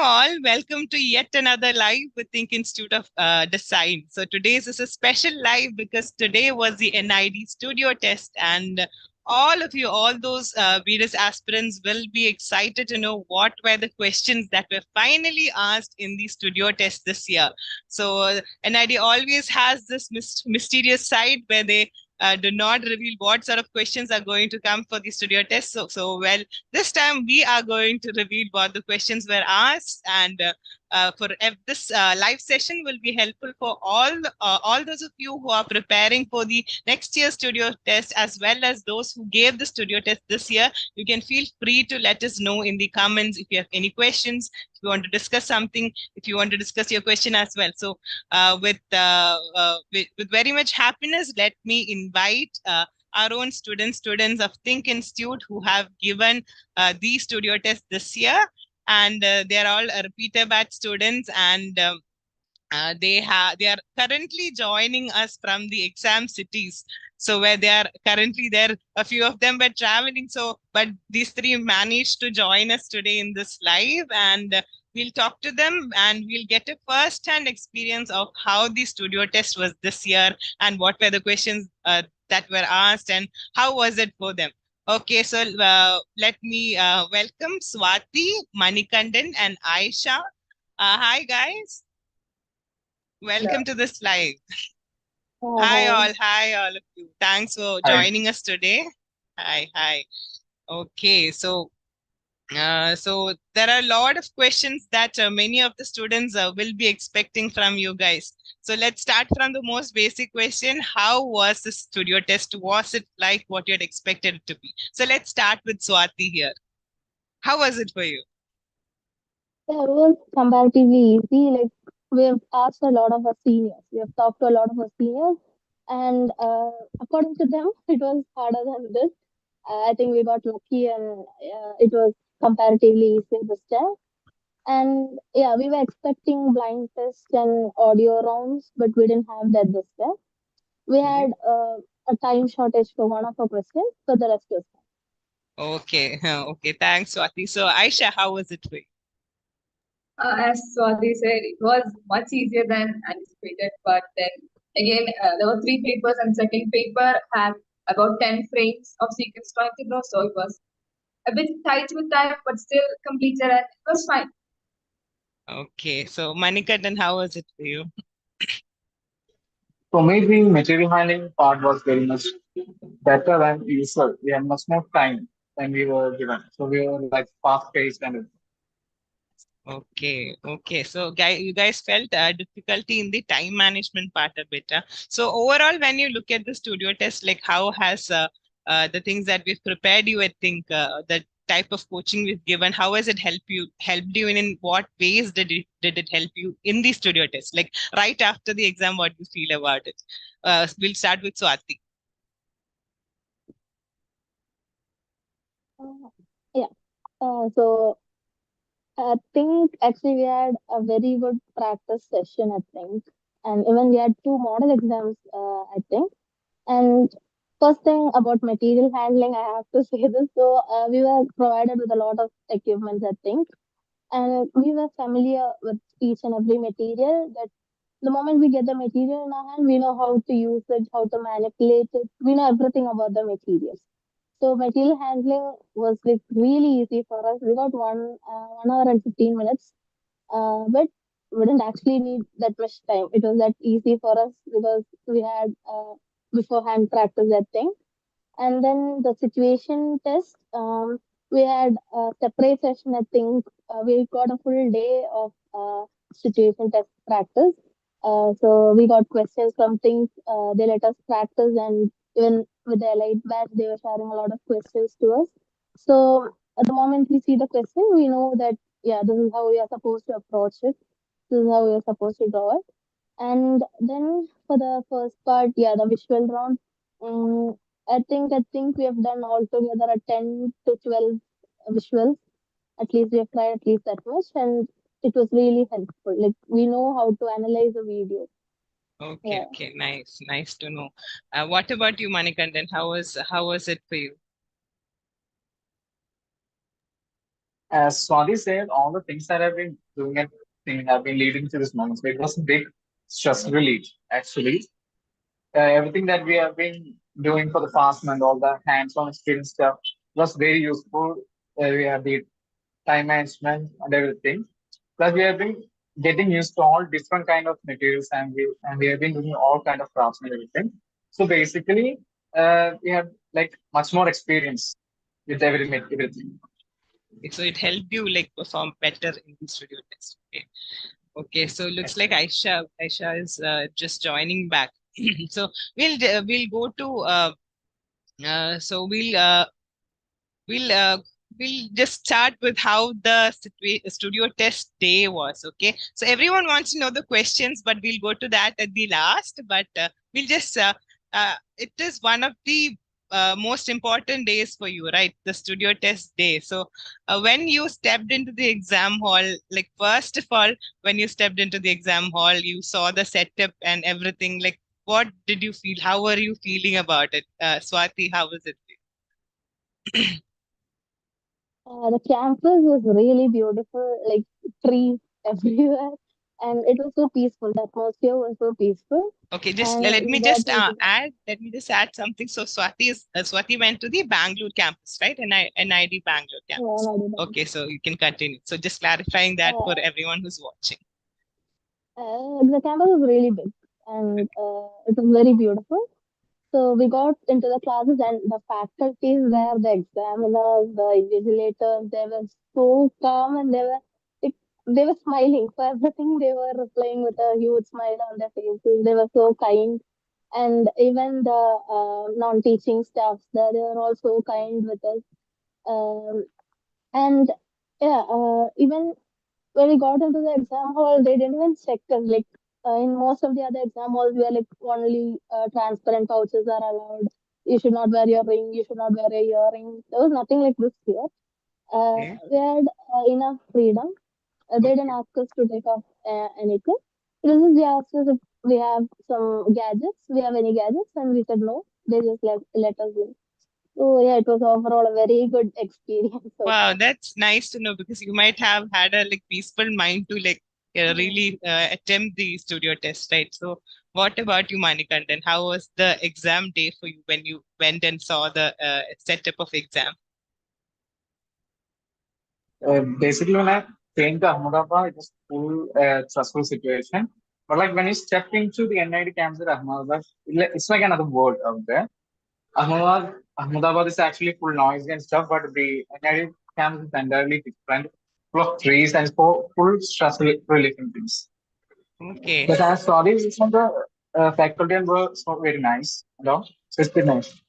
all, welcome to yet another live with THiNC Institute of Design. So today's is a special live because today was the NID Studio Test, and all of you, all those B.Des aspirants will be excited to know what were the questions that were finally asked in the studio test this year. So NID always has this mysterious side where they do not reveal what sort of questions are going to come for the studio test. Well, this time we are going to reveal what the questions were asked, and this live session will be helpful for all those of you who are preparing for the next year's studio test, as well as those who gave the studio test this year. You can feel free to let us know in the comments if you have any questions, if you want to discuss something, if you want to discuss your question as well. So with very much happiness, let me invite our own students of THiNC Institute who have given the studio test this year, and they are all repeater batch students, and they are currently joining us from the exam cities. So where they are currently there, a few of them were traveling. But these three managed to join us today in this live, and we'll talk to them and we'll get a first-hand experience of how the studio test was this year and what were the questions that were asked and how was it for them. Okay, so let me welcome Swati, Manikandan, and Aisha. Hi, guys. Welcome to this live. Hi all of you. Thanks for joining us today. Hi. Okay, so there are a lot of questions that many of the students will be expecting from you guys. So let's start from the most basic question. How was the studio test? Was it like what you had expected it to be? So let's start with Swati here. How was it for you? Yeah, it was comparatively easy. Like we have asked a lot of our seniors. We have talked to a lot of our seniors, and according to them, it was harder than this. I think we got lucky, and it was comparatively easier this time. And yeah, we were expecting blind tests and audio rounds, but we didn't have that this time. We had a time shortage for one of our questions, but the rest was fine. Okay, okay. Thanks, Swati. So Aisha, how was it for you? As Swati said, it was much easier than anticipated. But then again, there were three papers, and second paper had about 10 frames of sequence trying to draw. So it was a bit tight with time, but still completed, and it was fine. Okay, so Manikandan, how was it for you? For me, the material handling part was very much better than usual. We had much more time than we were given. So we were like fast paced and Okay. So, you guys felt difficulty in the time management part a bit. So, overall, when you look at the studio test, like how has the things that we've prepared you, I think the type of coaching we've given, how has it helped you, and in what ways did it help you in the studio test? Like right after the exam, what do you feel about it? We'll start with Swati. Yeah. So I think actually we had a very good practice session, I think. And even we had two model exams, I think. And first thing about material handling, I have to say this. So we were provided with a lot of equipment, I think. And we were familiar with each and every material that the moment we get the material in our hand, we know how to use it, how to manipulate it. We know everything about the materials. So material handling was like really easy for us. We got 1 hour and 15 minutes, but we didn't actually need that much time. It was that easy for us because we had beforehand practice that thing. And then the situation test, we had a separate session. I think we got a full day of situation test practice. So we got questions from things they let us practice, and even with the elite batch, they were sharing a lot of questions to us. So at the moment we see the question, we know that yeah, this is how we are supposed to approach it. This is how we are supposed to draw it. And then for the first part, yeah, the visual round. I think we have done altogether a 10 to 12 visuals. At least we have tried at least that much, and it was really helpful. Like we know how to analyze a video. Yeah. Okay, nice to know. What about you, Manikandan? How was it for you? As Swati said, all the things that I've been doing at thing have been leading to this moment. So it was a big stress relief, actually. Everything that we have been doing for the past month, all the hands-on experience stuff, was very useful. We have the time management and everything. Plus, we have been getting used to all different kind of materials, and we have been doing all kind of crafts and everything. So basically, we have like much more experience with everything. So it helped you like perform better in the studio test. Okay. Okay, so looks like Aisha is just joining back. So we'll go to so we'll we'll just start with how the studio test day was. Okay, so everyone wants to know the questions, but we'll go to that at the last. But we'll just it is one of the most important days for you, right? The studio test day. So when you stepped into the exam hall, like first of all, when you stepped into the exam hall, you saw the setup and everything. Like, what did you feel? How were you feeling about it? Swati, how was it? The campus was really beautiful, like trees everywhere, and it was so peaceful. The atmosphere was so peaceful, Okay, just and let we me got just into add. Let me just add something. So Swati went to the Bangalore campus, right? NID Bangalore campus. the Okay, so you can continue. So just clarifying that for uh, everyone who's watching. the campus was really big, and it was very beautiful. So we got into the classes, and the faculties there, the examiners, the invigilators, they were so calm, and like, they were smiling for everything. They were replying with a huge smile on their faces. They were so kind, and even the non-teaching staffs there, they were also kind with us. Um, and yeah, even when we got into the exam hall, they didn't even check us. Like in most of the other exam halls, we are like only transparent pouches are allowed. You should not wear your ring. You should not wear a earring. There was nothing like this here. Okay. We had enough freedom. They didn't Okay. ask us to take off anything. It was just they asked us if we have some gadgets. We have any gadgets, and we said no. They just let us in. So yeah, it was overall a very good experience. So Wow, far. that's nice to know because you might have had a like peaceful mind to like Yeah. really attempt the studio test, right? So what about you, Manikandan? How was the exam day for you when you went and saw the setup of exam? Basically, when I came to Ahmedabad, it was full stressful situation. But like when you step into the NID campus at Ahmedabad, it's like another world out there. Ahmedabad is actually full noise and stuff, but the NID campus is entirely different, full of trees and full stress relief things. Okay. But I saw this from the faculty and were so very nice, So it's been nice.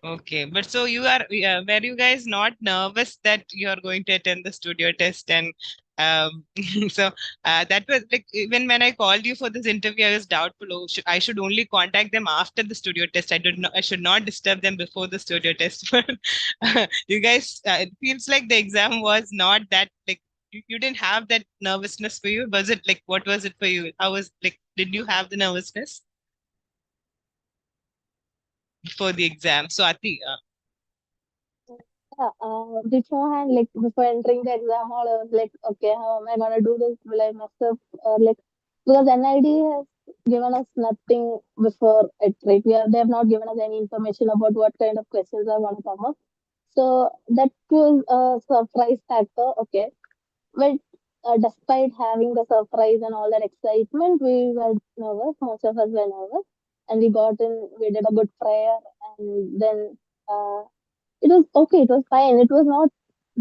Okay, but so you are, were you guys not nervous that you are going to attend the studio test? And so that was like, even when I called you for this interview, I was doubtful. Oh, I should only contact them after the studio test. I should not disturb them before the studio test. But you guys, it feels like the exam was not that like, you didn't have that nervousness for you. Was it like, what was it for you? How was like, did you have the nervousness before the exam? So Ati, Yeah, beforehand, like before entering the exam hall, I was like, okay, how am I gonna do this? Will I mess up? Like because NID has given us nothing before it, right? They have not given us any information about what kind of questions are gonna come up. So that was a surprise factor. Okay, but despite having the surprise and all that excitement, we were nervous. Most of us were nervous, and we got in. We did a good prayer, and then. It was okay, it was fine. It was not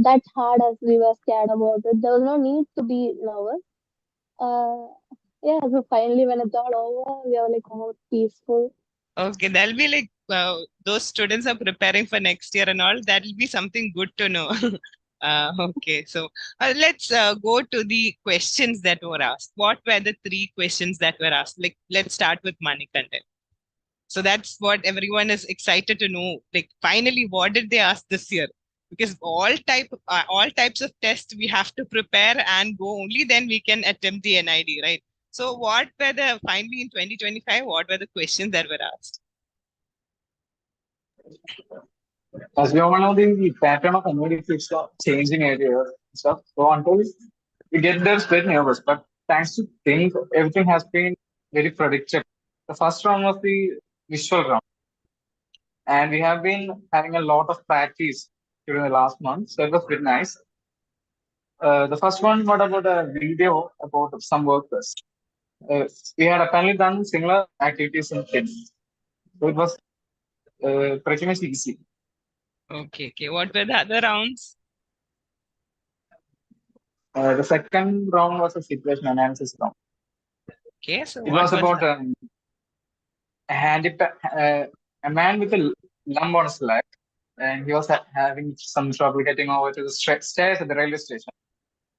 that hard as we were scared about it. There was no need to be nervous. Uh, yeah, so finally, when it's all over, we are like more peaceful. okay, that'll be like those students are preparing for next year and all. That'll be something good to know. Okay, so let's go to the questions that were asked. What were the three questions that were asked? Like, let's start with Manikandan. So that's what everyone is excited to know. Like, finally, what did they ask this year? Because all types of tests we have to prepare and go only then we can attempt the NID, right? So what were the finally in 2025? What were the questions that were asked? As we all know, the pattern of NID keeps changing every year and stuff. So until we get there, it's very nervous. But thanks to ThiNC, everything has been very predictable. The first round was the visual round, and we have been having a lot of practice during the last month. So it was very nice. The first one, what about a video about some workers? We had apparently done similar activities in kids. So it was pretty much easy. Okay, okay. What were the other rounds? The second round was a situation analysis round. Okay, so It what was about that? a man with a lump on his leg, and he was having some trouble getting over to the stairs at the railway station.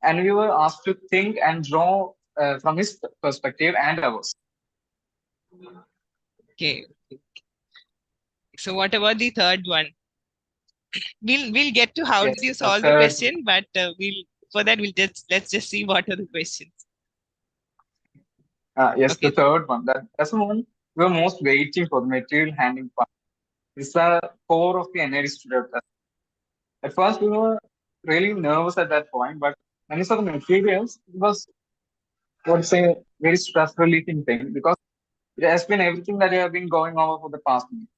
And we were asked to think and draw from his perspective and ours. Okay. So what about the third one? We'll get to how Yes, did you the solve the third, question, but let's just see what are the questions. yes, Okay. the third one. That's the one we were most waiting for, the material handling part. It's the core of the NID Studio Test. At first, we were really nervous at that point, but when we saw the materials, it was, I would say, very stress relieving thing because it has been everything that we have been going over for the past month.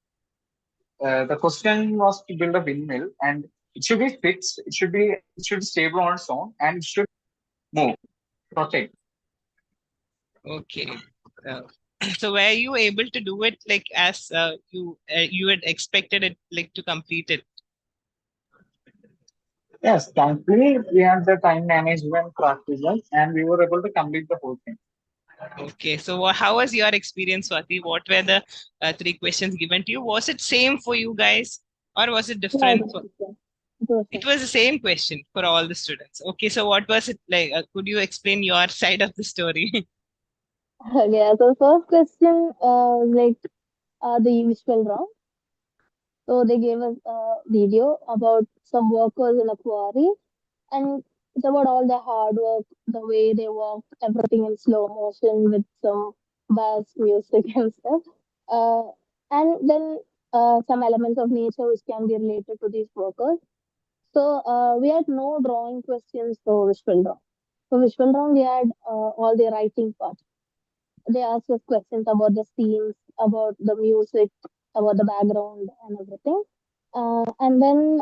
The question was to build a windmill, and it should be fixed. It should be stable on its own, and it should move, rotate. Okay. Uh, so were you able to do it like as you had expected it like to complete it? Yes, thankfully we had the time management practices, and we were able to complete the whole thing. Okay, so how was your experience, Swati? What were the three questions given to you? Was it same for you guys, or was it Yeah, different? it It was the same question for all the students. Okay, so what was it like? Could you explain your side of the story? Yeah, so first question, the visual round. So they gave us a video about some workers in a quarry, and it's about all the hard work, the way they walk, everything in slow motion with some bass music and stuff. Uh, and then some elements of nature which can be related to these workers. So we had no drawing questions for visual round. For visual round, we had all the writing part. They asked us questions about the scenes, about the music, about the background and everything. And then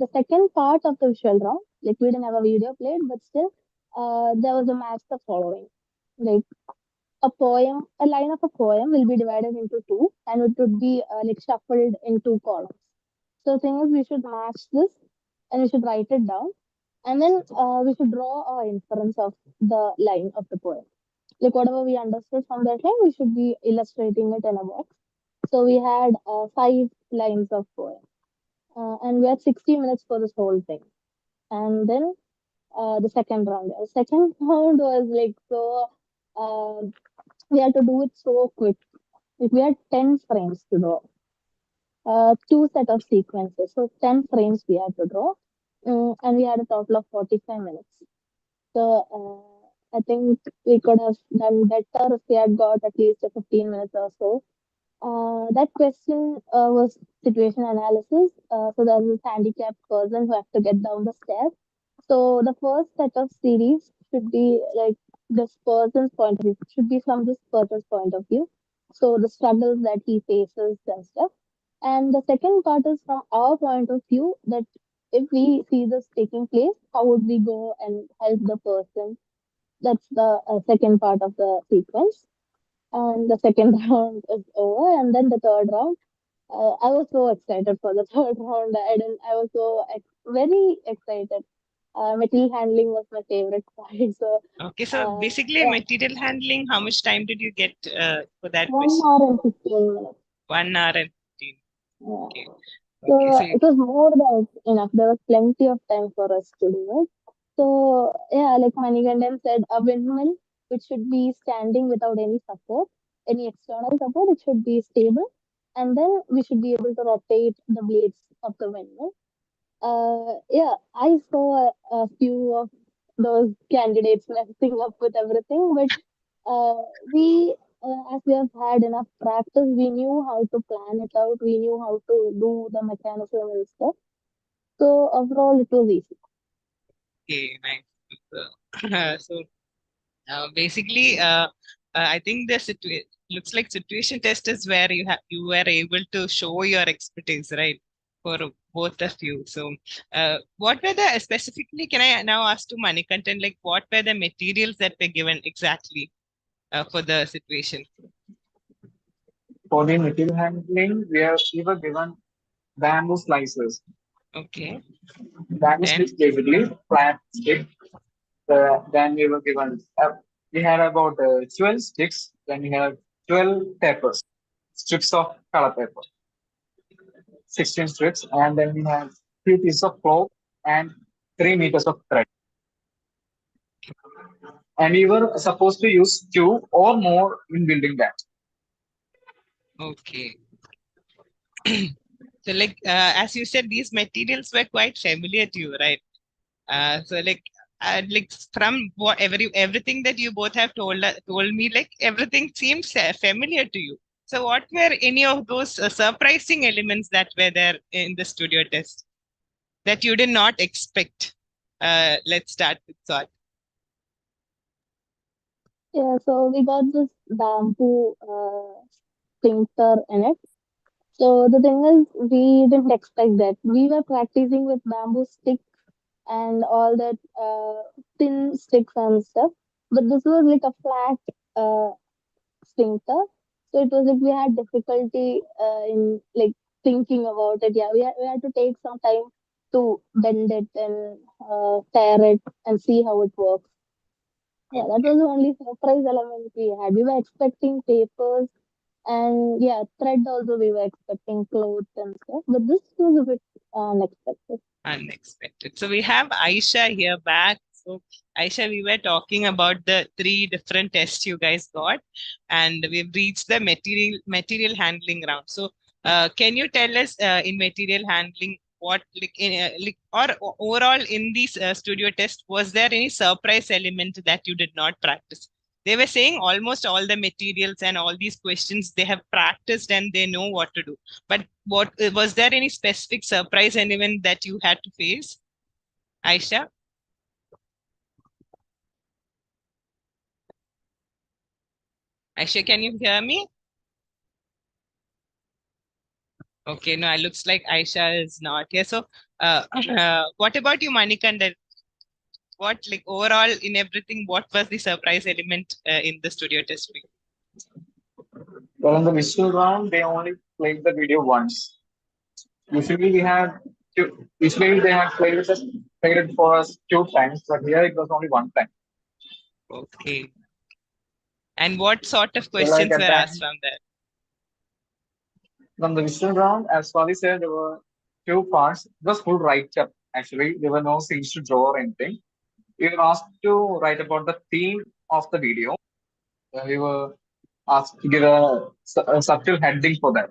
the second part of the visual round, like we didn't have a video played, but still, there was a match the following. Like a line of a poem will be divided into two, and it would be like shuffled in two columns. So the thing is, we should match this, and we should write it down, and then we should draw our inference of the line of the poem. Like whatever we understood from that line, we should be illustrating it in a box. So we had 5 lines of poem, and we had 60 minutes for this whole thing. And then the second round. The second round was like so. We had to do it so quick. Like we had 10 frames to draw. Two set of sequences. So 10 frames we had to draw, and we had a total of 45 minutes. So I think we could have done better if we had got at least a 15 minutes or so. That question was situation analysis. So there's this handicapped person who has to get down the stairs. So the first set of series should be like this person's point of view. Should be from this person's point of view. So the struggles that he faces and stuff. And the second part is from our point of view that if we see this taking place, how would we go and help the person? That's the second part of the sequence. And the second round is over, and then the third round. I was so excited for the third round. I was so very excited. Material handling was my favorite part. So Okay, so basically yeah, material handling, how much time did you get for that 1 question? hour and 15 minutes. 1 hour and 15. Yeah. Okay. So Okay, so it was more than enough. There was plenty of time for us to do it. So yeah, like Manigandan said, a windmill which should be standing without any support, any external support. It should be stable, and then we should be able to rotate the blades of the windmill. Yeah, I saw a few of those candidates messing up with everything, but we as we have had enough practice, we knew how to plan it out. We knew how to do the mechanism and stuff. So overall, it was easy. Okay, nice. So basically, I think the looks like situation test is where you were able to show your expertise, right, for both of you. So, what were the specifically? Can I now ask to Manikantan, like what were the materials that were given exactly for the situation? For the material handling, we were given bamboo slices. Okay. Bamboo sticks basically, flat stick. Then we were given, we had about 12 sticks. Then we had 12 papers, strips of color paper, 16 strips. And then we had 3 pieces of cloth and 3 meters of thread. And we were supposed to use 2 or more in building that. Okay. So like as you said, these materials were quite familiar to you, right? So like from what everything that you both have told me, like everything seems familiar to you. So what were any of those surprising elements that were there in the studio test that you did not expect? Let's start with Swat. Yeah, so we got this bamboo sphincter in it. So the thing is, we didn't expect that. We were practicing with bamboo sticks and all that thin sticks and stuff. But this was like a flat sphincter. So it was like we had difficulty in like thinking about it. Yeah, we had to take some time to bend it and tear it and see how it works. Yeah, that was the only surprise element we had. We were expecting papers and yeah, thread also we were expecting clothes and stuff, but this was a bit unexpected. Unexpected. So we have Aisha here back. So Aisha, we were talking about the 3 different tests you guys got, and we've reached the material handling round. So can you tell us in material handling what or overall in this studio test, was there any surprise element that you did not practice? They were saying almost all the materials and all these questions they have practiced and they know what to do. But what was there any specific surprise element that you had to face, Aisha? Aisha, can you hear me? Okay, no, it looks like Aisha is not here. So, what about you, Manikanda? What, like overall in everything, what was the surprise element in the studio test week? Well, in the visual round, they only played the video once. Usually usually they have played it for us 2 times, but here it was only 1 time. Okay. And what sort of So like questions at were that, asked from there? from the visual round, as Swati said, there were 2 parts. It was full write-up, actually. There were no scenes to draw or anything. We were asked to write about the theme of the video. We were asked to give a subtle heading for that.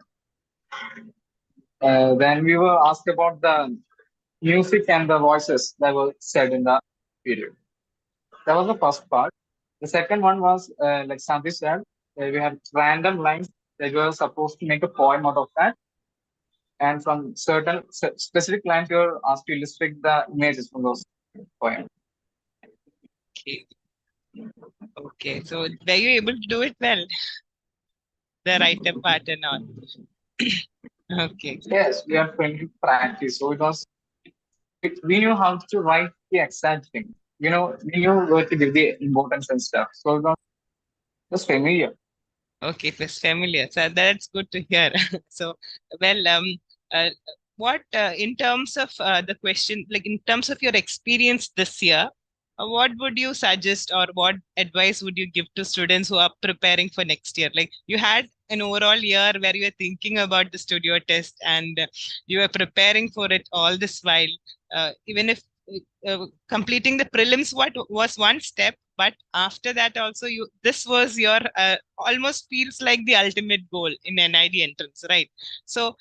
Then we were asked about the music and the voices that were said in the video. That was the first part. The second one was, like Santi said, we had random lines that we were supposed to make a poem out of that. And from certain specific lines, you were asked to illustrate the images from those poems. Okay. Okay. So were you able to do it well? The write-up part and all. Okay. Yes, we had plenty of practice. So we knew how to write the exact thing. We knew where to give the importance and stuff. So it was familiar. Okay, it was familiar. So that's good to hear. So, well, what in terms of the question, like in terms of your experience this year, what would you suggest or what advice would you give to students who are preparing for next year? Like you had an overall year where you were thinking about the studio test and you were preparing for it all this while, even if completing the prelims what was one step, but after that also this was your almost feels like the ultimate goal in NID entrance, right? So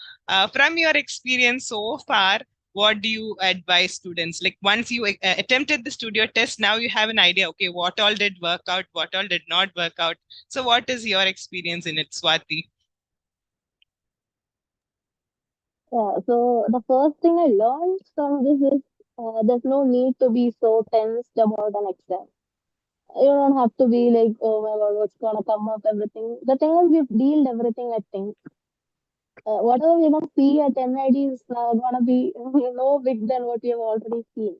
from your experience so far, what do you advise students? Like once you attempted the studio test, now you have an idea, okay, what all did work out, what all did not work out. So what is your experience in it, Swati? Yeah, so the first thing I learned from this is there's no need to be so tensed about an exam. You don't have to be like, oh my God, what's gonna come up, everything. The thing is, we've dealt everything, I think. Whatever we're gonna see at NID is gonna be no big than what we have already seen.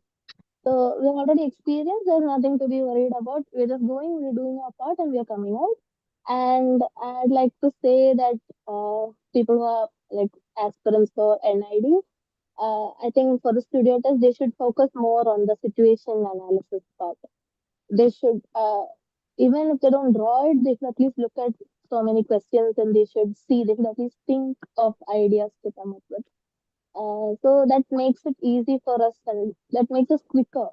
So we've already experienced, there's nothing to be worried about. We're just going, we're doing our part, and we're coming out. And I'd like to say that people who are like aspirants for NID, I think for the studio test, they should focus more on the situation analysis part. They should, even if they don't draw it, they should at least look at so many questions and they should see, they should at least think of ideas to come up with. So that makes it easy for us and that makes us quicker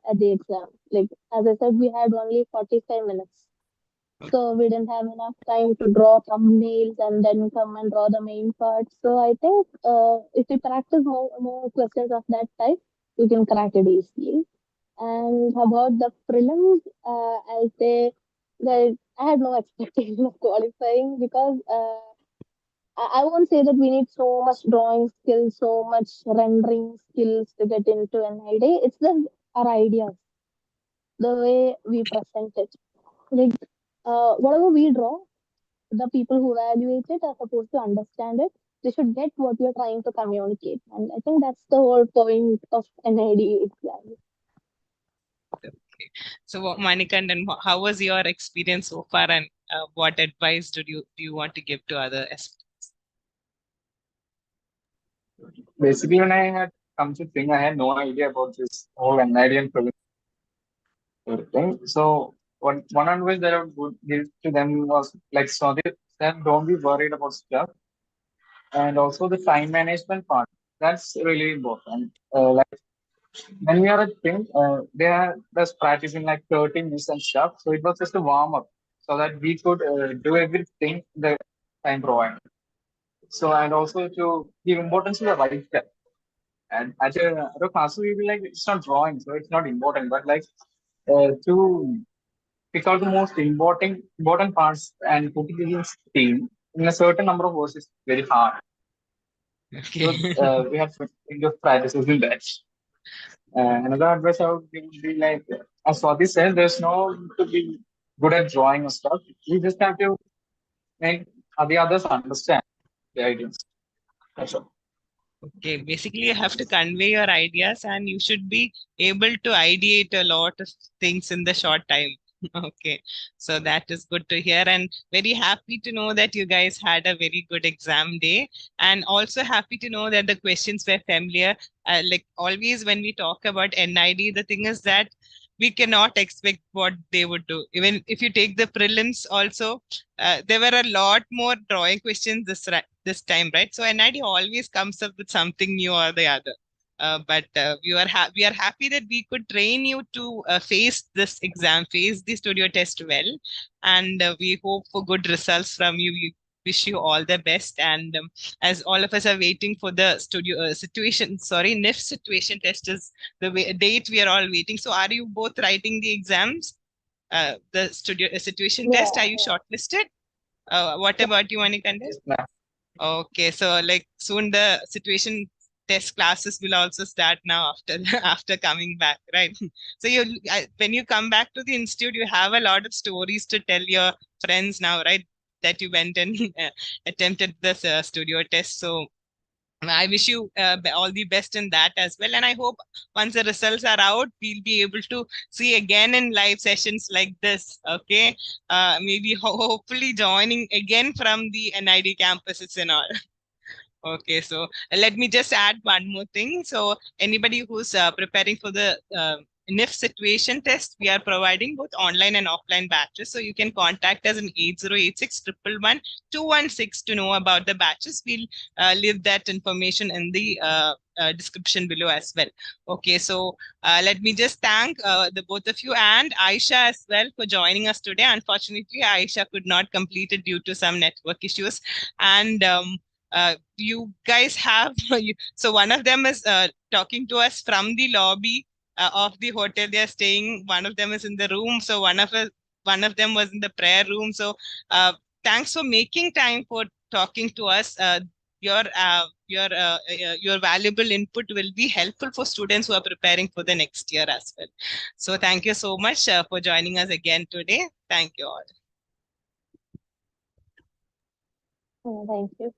at the exam. Like, as I said, we had only 45 minutes. So we didn't have enough time to draw thumbnails and then come and draw the main part. So I think if we practice more questions of that type, we can crack it easily. And about the prelims, I'll say that I had no expectation of qualifying because I won't say that we need so much drawing skills, so much rendering skills to get into an idea. It's just our ideas, the way we present it. Like whatever we draw, the people who evaluate it are supposed to understand it. They should get what we are trying to communicate. And I think that's the whole point of an NID exam. Okay. So, Manikandan, how was your experience so far, and what advice do you want to give to other aspirants? Basically, when I had come to think, I had no idea about this whole NID and thing. So one advice that I would give to them was like, so they said, don't be worried about stuff, and also the time management part. That's really important. Like when we are at thing, they are just practicing like 30 minutes and stuff. So it was just a warm up, so that we could do everything the time provided. So and also to give importance to the right step. And at a class, we will be like, it's not drawing, so it's not important. But like to pick out the most important parts and put it in team in a certain number of words is very hard. So Okay. we have to think of practices in that. Another advice I would give would be like, as Swati said, there's no need to be good at drawing or stuff. We just have to make the others understand the ideas. That's all. Okay, basically you have to convey your ideas and you should be able to ideate a lot of things in the short time. Okay, so that is good to hear, and very happy to know that you guys had a very good exam day, and also happy to know that the questions were familiar. Like always when we talk about NID, the thing is that we cannot expect what they would do. Even if you take the prelims also, there were a lot more drawing questions this time, right? So NID always comes up with something new or the other. But we are happy that we could train you to face this exam, face the studio test well, and we hope for good results from you. We wish you all the best. And as all of us are waiting for the NIFT situation test is the date we are all waiting. So are you both writing the exams? The situation test, are you shortlisted? What about you, Manikanda? Okay, so like soon the situation test classes will also start now after after coming back, right? So when you come back to the institute, you have a lot of stories to tell your friends now, right? That you went and attempted this studio test. So I wish you all the best in that as well. And I hope once the results are out, we'll be able to see again in live sessions like this. Okay. Maybe hopefully joining again from the NID campuses and all. Okay, so let me just add one more thing. So anybody who's preparing for the NIFT situation test, we are providing both online and offline batches. So you can contact us in 8086 111 216 to know about the batches. We'll leave that information in the description below as well. Okay, so let me just thank the both of you and Aisha as well for joining us today. Unfortunately, Aisha could not complete it due to some network issues. And You guys have, so one of them is talking to us from the lobby of the hotel they are staying. One of them is in the room. So one of them was in the prayer room. So thanks for making time for talking to us. Your valuable input will be helpful for students who are preparing for the next year as well. So thank you so much for joining us again today. Thank you all. Thank you.